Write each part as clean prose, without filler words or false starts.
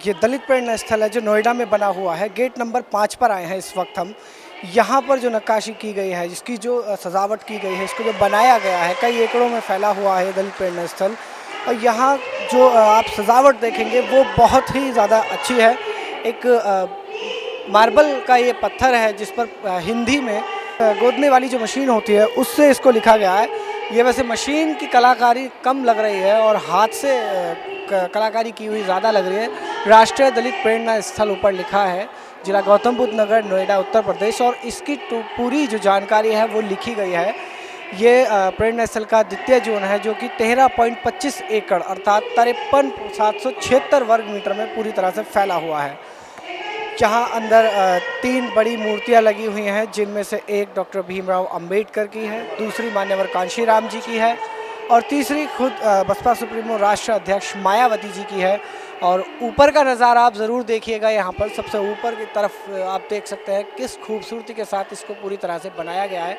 ये दलित प्रेरणा स्थल है जो नोएडा में बना हुआ है। गेट नंबर 5 पर आए हैं इस वक्त हम। यहाँ पर जो नक्काशी की गई है, जिसकी जो सजावट की गई है, इसको जो बनाया गया है, कई एकड़ों में फैला हुआ है दलित प्रेरणा स्थल। और यहाँ जो आप सजावट देखेंगे वो बहुत ही ज़्यादा अच्छी है। एक मार्बल का ये पत्थर है जिस पर हिंदी में गोदने वाली जो मशीन होती है उससे इसको लिखा गया है। ये वैसे मशीन की कलाकारी कम लग रही है और हाथ से कलाकारी की हुई ज़्यादा लग रही है। राष्ट्रीय दलित प्रेरणा स्थल ऊपर लिखा है, जिला गौतम बुद्ध नगर, नोएडा, उत्तर प्रदेश। और इसकी पूरी जो जानकारी है वो लिखी गई है। ये प्रेरणा स्थल का द्वितीय जोन है जो कि 13.25 एकड़ अर्थात 53,776 वर्ग मीटर में पूरी तरह से फैला हुआ है। जहाँ अंदर 3 बड़ी मूर्तियाँ लगी हुई हैं, जिनमें से एक डॉक्टर भीमराव अंबेडकर की है, दूसरी मान्यवर कांशीराम जी की है और तीसरी खुद बसपा सुप्रीमो राष्ट्रीय अध्यक्ष मायावती जी की है। और ऊपर का नज़ारा आप ज़रूर देखिएगा। यहाँ पर सबसे ऊपर की तरफ आप देख सकते हैं किस खूबसूरती के साथ इसको पूरी तरह से बनाया गया है।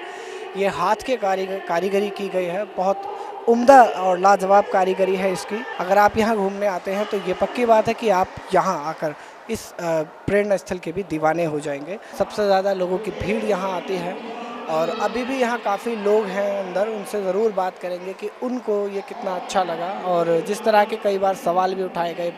ये हाथ के कारीगरी की गई है, बहुत उम्दा और लाजवाब कारीगरी है इसकी। अगर आप यहाँ घूमने आते हैं तो ये पक्की बात है कि आप यहाँ आकर इस प्रेरणा स्थल के भी दीवाने हो जाएंगे। सबसे ज़्यादा लोगों की भीड़ यहाँ आती है और अभी भी यहाँ काफ़ी लोग हैं अंदर। उनसे ज़रूर बात करेंगे कि उनको ये कितना अच्छा लगा। और जिस तरह के कई बार सवाल भी उठाए गए,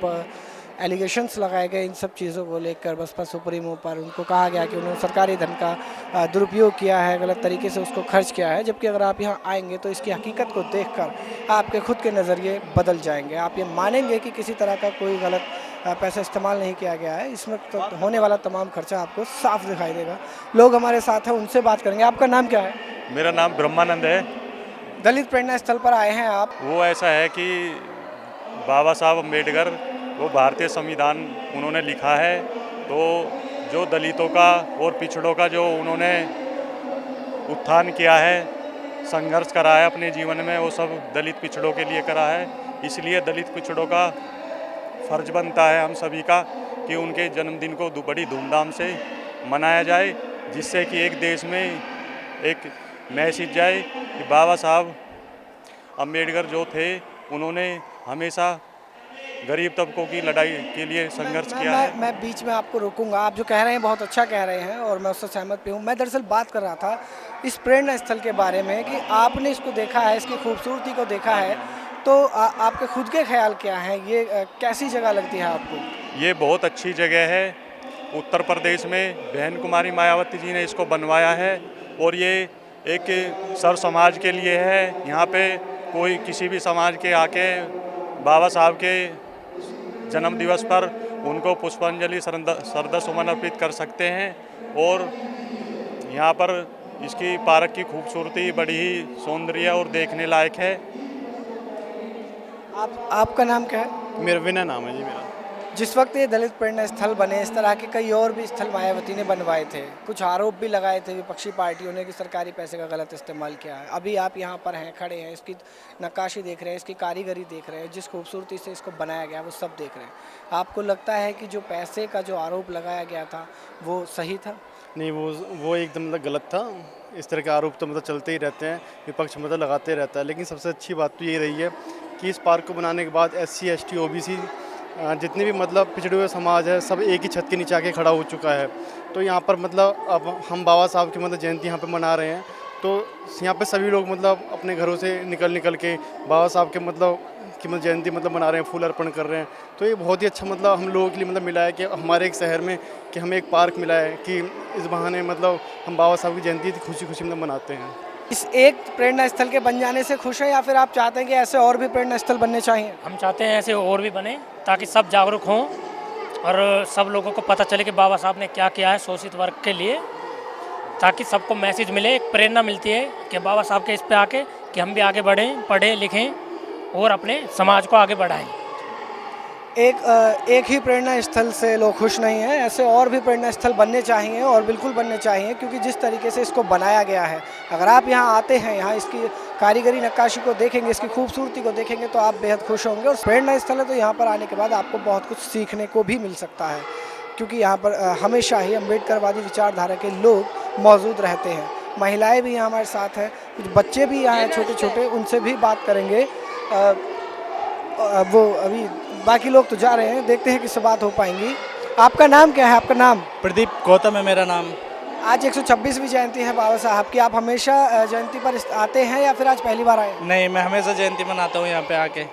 एलिगेशंस लगाए गए इन सब चीज़ों को लेकर बसपा सुप्रीमो पर, उनको कहा गया कि उन्होंने सरकारी धन का दुरुपयोग किया है, गलत तरीके से उसको खर्च किया है। जबकि अगर आप यहाँ आएंगे तो इसकी हकीकत को देखकर आपके खुद के नज़रिए बदल जाएंगे। आप ये मानेंगे कि किसी तरह का कोई गलत पैसा इस्तेमाल नहीं किया गया है। इसमें तो होने वाला तमाम खर्चा आपको साफ दिखाई देगा। लोग हमारे साथ हैं, उनसे बात करेंगे। आपका नाम क्या है? मेरा नाम ब्रह्मानंद है। दलित प्रेरणा स्थल पर आए हैं आप। वो ऐसा है कि बाबा साहब अम्बेडकर, वो भारतीय संविधान उन्होंने लिखा है, तो जो दलितों का और पिछड़ों का जो उन्होंने उत्थान किया है, संघर्ष करा है अपने जीवन में, वो सब दलित पिछड़ों के लिए करा है। इसलिए दलित पिछड़ों का फ़र्ज बनता है हम सभी का कि उनके जन्मदिन को बड़ी धूमधाम से मनाया जाए, जिससे कि एक देश में एक मैसेज जाए कि बाबा साहब अम्बेडकर जो थे उन्होंने हमेशा गरीब तबकों की लड़ाई के लिए संघर्ष किया है। मैं बीच में आपको रोकूंगा। आप जो कह रहे हैं बहुत अच्छा कह रहे हैं और मैं उससे सहमत भी हूँ। मैं दरअसल बात कर रहा था इस प्रेरणा स्थल के बारे में कि आपने इसको देखा है, इसकी खूबसूरती को देखा है, तो आपके खुद के ख्याल क्या हैं? ये कैसी जगह लगती है आपको? ये बहुत अच्छी जगह है। उत्तर प्रदेश में बहन कुमारी मायावती जी ने इसको बनवाया है और ये एक सर्व समाज के लिए है। यहाँ पे कोई किसी भी समाज के आके बाबा साहब के जन्म दिवस पर उनको पुष्पांजलि श्रद्धा सुमन अर्पित कर सकते हैं। और यहाँ पर इसकी पार्क की खूबसूरती बड़ी ही सौंदर्य और देखने लायक है। आपका नाम क्या है? मेरा विनय नाम है जी मेरा। जिस वक्त ये दलित प्रेरणा स्थल बने, इस तरह के कई और भी स्थल मायावती ने बनवाए थे। कुछ आरोप भी लगाए थे विपक्षी पार्टियों ने कि सरकारी पैसे का गलत इस्तेमाल किया है। अभी आप यहाँ पर हैं, खड़े हैं, इसकी नक्काशी देख रहे हैं, इसकी कारीगरी देख रहे हैं, जिस खूबसूरती से इसको बनाया गया वो सब देख रहे हैं। आपको लगता है कि जो पैसे का जो आरोप लगाया गया था वो सही था? नहीं, वो एकदम मतलब गलत था। इस तरह के आरोप तो मतलब चलते ही रहते हैं, विपक्ष मतलब लगाते रहता है। लेकिन सबसे अच्छी बात तो ये रही है कि इस पार्क को बनाने के बाद SC ST OBC जितने भी मतलब पिछड़े हुए समाज है, सब एक ही छत के नीचे आके खड़ा हो चुका है। तो यहाँ पर मतलब अब हम बाबा साहब की मतलब जयंती यहाँ पे मना रहे हैं, तो यहाँ पे सभी लोग मतलब अपने घरों से निकल के बाबा साहब के मतलब की मतलब जयंती मतलब मना रहे हैं, फूल अर्पण कर रहे हैं। तो ये बहुत ही अच्छा मतलब हम लोगों के लिए मतलब मिला है कि हमारे एक शहर में कि हमें एक पार्क मिला है कि इस बहाने मतलब हम बाबा साहब की जयंती खुशी मतलब मनाते हैं। इस एक प्रेरणा स्थल के बन जाने से खुश हैं या फिर आप चाहते हैं कि ऐसे और भी प्रेरणा स्थल बनने चाहिए? हम चाहते हैं ऐसे और भी बने ताकि सब जागरूक हों और सब लोगों को पता चले कि बाबा साहब ने क्या किया है शोषित वर्ग के लिए, ताकि सबको मैसेज मिले, एक प्रेरणा मिलती है कि बाबा साहब के इस पे आके कि हम भी आगे बढ़ें, पढ़ें लिखें और अपने समाज को आगे बढ़ाएं। एक ही प्रेरणा स्थल से लोग खुश नहीं हैं, ऐसे और भी प्रेरणा स्थल बनने चाहिए और बिल्कुल बनने चाहिए, क्योंकि जिस तरीके से इसको बनाया गया है, अगर आप यहाँ आते हैं, यहाँ इसकी कारीगरी नक्काशी को देखेंगे, इसकी खूबसूरती को देखेंगे तो आप बेहद खुश होंगे। और प्रेरणा स्थल है तो यहाँ पर आने के बाद आपको बहुत कुछ सीखने को भी मिल सकता है, क्योंकि यहाँ पर हमेशा ही अम्बेडकरवादी विचारधारा के लोग मौजूद रहते हैं। महिलाएँ भी यहाँ हमारे साथ हैं, कुछ बच्चे भी यहाँ हैं छोटे छोटे, उनसे भी बात करेंगे। वो अभी बाकी लोग तो जा रहे हैं, देखते हैं किससे बात हो पाएंगी। आपका नाम क्या है? आपका नाम? प्रदीप गौतम है मेरा नाम। आज 126वीं जयंती है बाबा साहब की, आप हमेशा जयंती पर आते हैं या फिर आज पहली बार आए हैं? नहीं, मैं हमेशा जयंती मनाता हूँ यहाँ पे आके।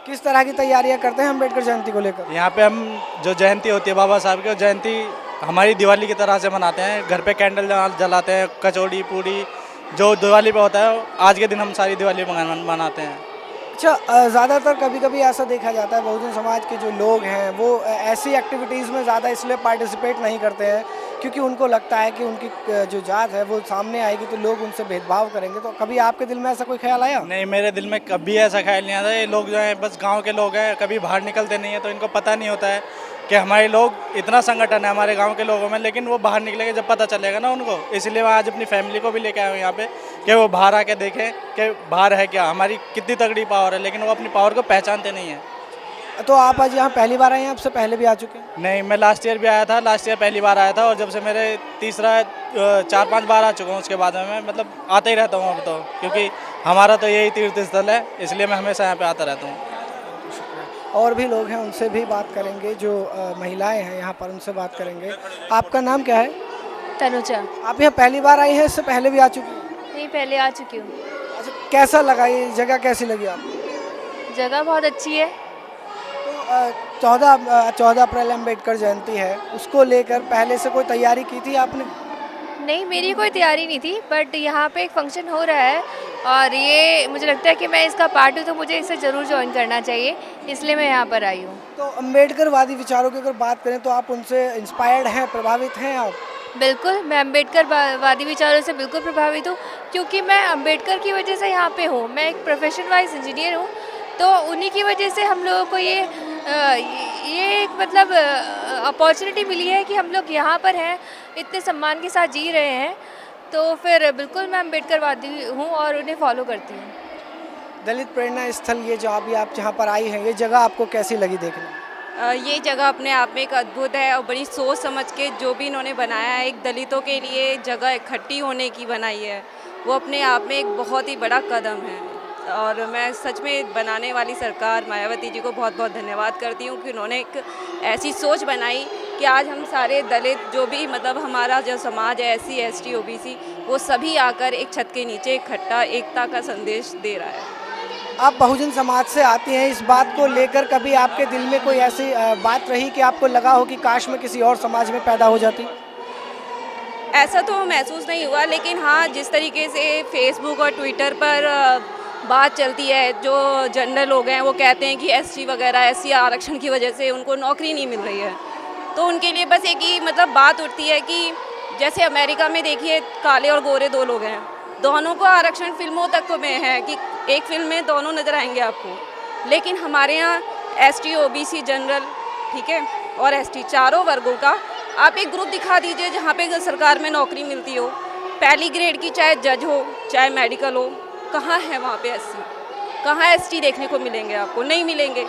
किस तरह की तैयारियां करते हैं अम्बेडकर जयंती को लेकर? यहाँ पे हम जो जयंती होती है बाबा साहब की, वो जयंती हमारी दिवाली की तरह से मनाते हैं। घर पे कैंडल जलाते हैं, कचौड़ी पूड़ी जो दिवाली पे होता है, आज के दिन हम सारी दिवाली मनाते हैं। अच्छा, ज़्यादातर कभी कभी ऐसा देखा जाता है बहुजन समाज के जो लोग हैं वो ऐसी एक्टिविटीज़ में ज़्यादा इसलिए पार्टिसिपेट नहीं करते हैं क्योंकि उनको लगता है कि उनकी जो जात है वो सामने आएगी तो लोग उनसे भेदभाव करेंगे। तो कभी आपके दिल में ऐसा कोई ख्याल आया? नहीं, मेरे दिल में कभी ऐसा ख्याल नहीं आता। ये लोग जो हैं बस गांव के लोग हैं, कभी बाहर निकलते नहीं हैं, तो इनको पता नहीं होता है कि हमारे लोग इतना संगठन है हमारे गांव के लोगों में, लेकिन वो बाहर निकलेंगे जब पता चलेगा ना उनको। इसलिए मैं आज अपनी फैमिली को भी लेके आया हूँ यहाँ पे कि वो बाहर आके देखें कि बाहर है क्या, हमारी कितनी तगड़ी पावर है, लेकिन वो अपनी पावर को पहचानते नहीं हैं। तो आप आज यहाँ पहली बार आए हैं, आपसे पहले भी आ चुके हैं? नहीं, मैं लास्ट ईयर भी आया था, लास्ट ईयर पहली बार आया था, और जब से मेरे तीसरा 4-5 बार आ चुका हूँ। उसके बाद में मैं मतलब आते ही रहता हूँ अब तो, क्योंकि हमारा तो यही तीर्थ स्थल है, इसलिए मैं हमेशा यहाँ पे आता रहता हूँ। और भी लोग हैं, उनसे भी बात करेंगे, जो महिलाएं हैं यहाँ पर, उनसे बात करेंगे। आपका नाम क्या है? तनुजा। आप यहाँ पहली बार आई हैं, इससे पहले भी आ चुकी हैं? नहीं, पहले आ चुकी हूँ। अच्छा, कैसा लगा ये जगह, कैसी लगी आपको? जगह बहुत अच्छी है। तो 14 अप्रैल अम्बेडकर जयंती है, उसको लेकर पहले से कोई तैयारी की थी आपने? नहीं, मेरी कोई तैयारी नहीं थी, बट यहाँ पे एक फंक्शन हो रहा है और ये मुझे लगता है कि मैं इसका पार्ट हूँ, तो मुझे इसे ज़रूर ज्वाइन करना चाहिए, इसलिए मैं यहाँ पर आई हूँ। तो अम्बेडकरवादी विचारों की अगर बात करें तो आप उनसे इंस्पायर्ड हैं, प्रभावित हैं आप? बिल्कुल, मैं अम्बेडकर वादी विचारों से बिल्कुल प्रभावित हूँ, क्योंकि मैं अम्बेडकर की वजह से यहाँ पे हूँ। मैं एक प्रोफेशन वाइज इंजीनियर हूँ, तो उन्हीं की वजह से हम लोगों को ये एक मतलब अपॉर्चुनिटी मिली है कि हम लोग यहाँ पर हैं, इतने सम्मान के साथ जी रहे हैं। तो फिर बिल्कुल मैं अम्बेडकरवादी हूँ और उन्हें फॉलो करती हूँ। दलित प्रेरणा स्थल, ये जो अभी आप जहाँ पर आई हैं, ये जगह आपको कैसी लगी देखने? ये जगह अपने आप में एक अद्भुत है और बड़ी सोच समझ के जो भी इन्होंने बनाया है, एक दलितों के लिए जगह इकट्ठी होने की बनाई है, वो अपने आप में एक बहुत ही बड़ा कदम है। और मैं सच में बनाने वाली सरकार मायावती जी को बहुत बहुत धन्यवाद करती हूँ कि उन्होंने एक ऐसी सोच बनाई कि आज हम सारे दलित जो भी मतलब हमारा जो समाज है, SC ST OBC, वो सभी आकर एक छत के नीचे इकट्ठा एकता का संदेश दे रहा है। आप बहुजन समाज से आती हैं, इस बात को लेकर कभी आपके दिल में कोई ऐसी बात रही कि आपको लगा हो कि काश मैं किसी और समाज में पैदा हो जाती? ऐसा तो महसूस नहीं हुआ, लेकिन हाँ, जिस तरीके से फेसबुक और ट्विटर पर बात चलती है, जो जनरल लोग हैं वो कहते हैं कि ST वगैरह SC आरक्षण की वजह से उनको नौकरी नहीं मिल रही है, तो उनके लिए बस एक ही मतलब बात उठती है कि जैसे अमेरिका में देखिए काले और गोरे 2 लोग हैं, दोनों को आरक्षण फिल्मों तक में है कि एक फिल्म में दोनों नज़र आएंगे आपको, लेकिन हमारे यहाँ ST OBC जनरल, ठीक है, और ST चारों वर्गों का आप एक ग्रुप दिखा दीजिए जहाँ पे सरकार में नौकरी मिलती हो, पहली ग्रेड की, चाहे जज हो चाहे मेडिकल हो, कहाँ है वहाँ पे SC, कहाँ ST देखने को मिलेंगे आपको? नहीं मिलेंगे।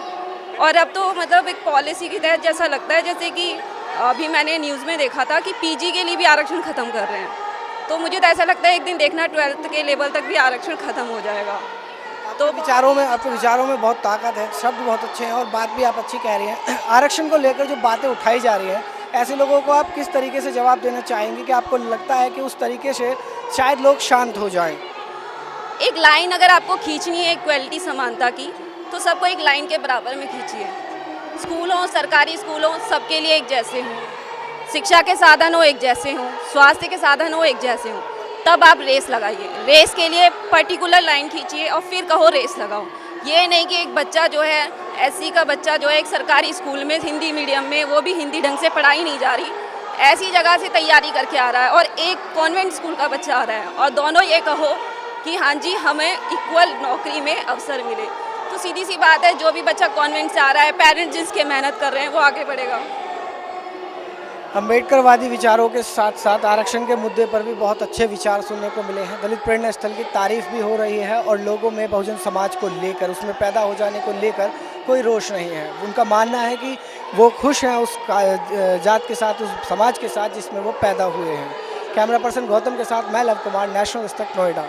और अब तो मतलब एक पॉलिसी के तहत जैसा लगता है जैसे कि अभी मैंने न्यूज़ में देखा था कि PG के लिए भी आरक्षण ख़त्म कर रहे हैं, तो मुझे तो ऐसा लगता है एक दिन देखना 12th के लेवल तक भी आरक्षण ख़त्म हो जाएगा। तो आपके विचारों में बहुत ताकत है, शब्द बहुत अच्छे हैं और बात भी आप अच्छी कह रही हैं। आरक्षण को लेकर जो बातें उठाई जा रही हैं, ऐसे लोगों को आप किस तरीके से जवाब देना चाहेंगे कि आपको लगता है कि उस तरीके से शायद लोग शांत हो जाएं? एक लाइन अगर आपको खींचनी है इक्वलिटी समानता की, तो सबको एक लाइन के बराबर में खींचिए। स्कूल हो, सरकारी स्कूल हो, सबके लिए एक जैसे हों, शिक्षा के साधन हो एक जैसे हों, स्वास्थ्य के साधन हो एक जैसे हों, तब आप रेस लगाइए। रेस के लिए पर्टिकुलर लाइन खींचिए और फिर कहो रेस लगाओ। ये नहीं कि एक बच्चा जो है SC का बच्चा जो है एक सरकारी स्कूल में हिंदी मीडियम में, वो भी हिंदी ढंग से पढ़ाई नहीं जा रही, ऐसी जगह से तैयारी करके आ रहा है, और एक कॉन्वेंट स्कूल का बच्चा आ रहा है, और दोनों ये कहो कि हाँ जी हमें इक्वल नौकरी में अवसर मिले। तो सीधी सी बात है, जो भी बच्चा कॉन्वेंट से आ रहा है, पेरेंट्स जिसके मेहनत कर रहे हैं, वो आगे बढ़ेगा। अम्बेडकरवादी विचारों के साथ साथ आरक्षण के मुद्दे पर भी बहुत अच्छे विचार सुनने को मिले हैं। दलित प्रेरणा स्थल की तारीफ भी हो रही है और लोगों में बहुजन समाज को लेकर, उसमें पैदा हो जाने को लेकर कोई रोष नहीं है। उनका मानना है कि वो खुश हैं उस जात के साथ, उस समाज के साथ जिसमें वो पैदा हुए हैं। कैमरा पर्सन गौतम के साथ मैं लव कुमार, नेशनल दस्तक, नोएडा।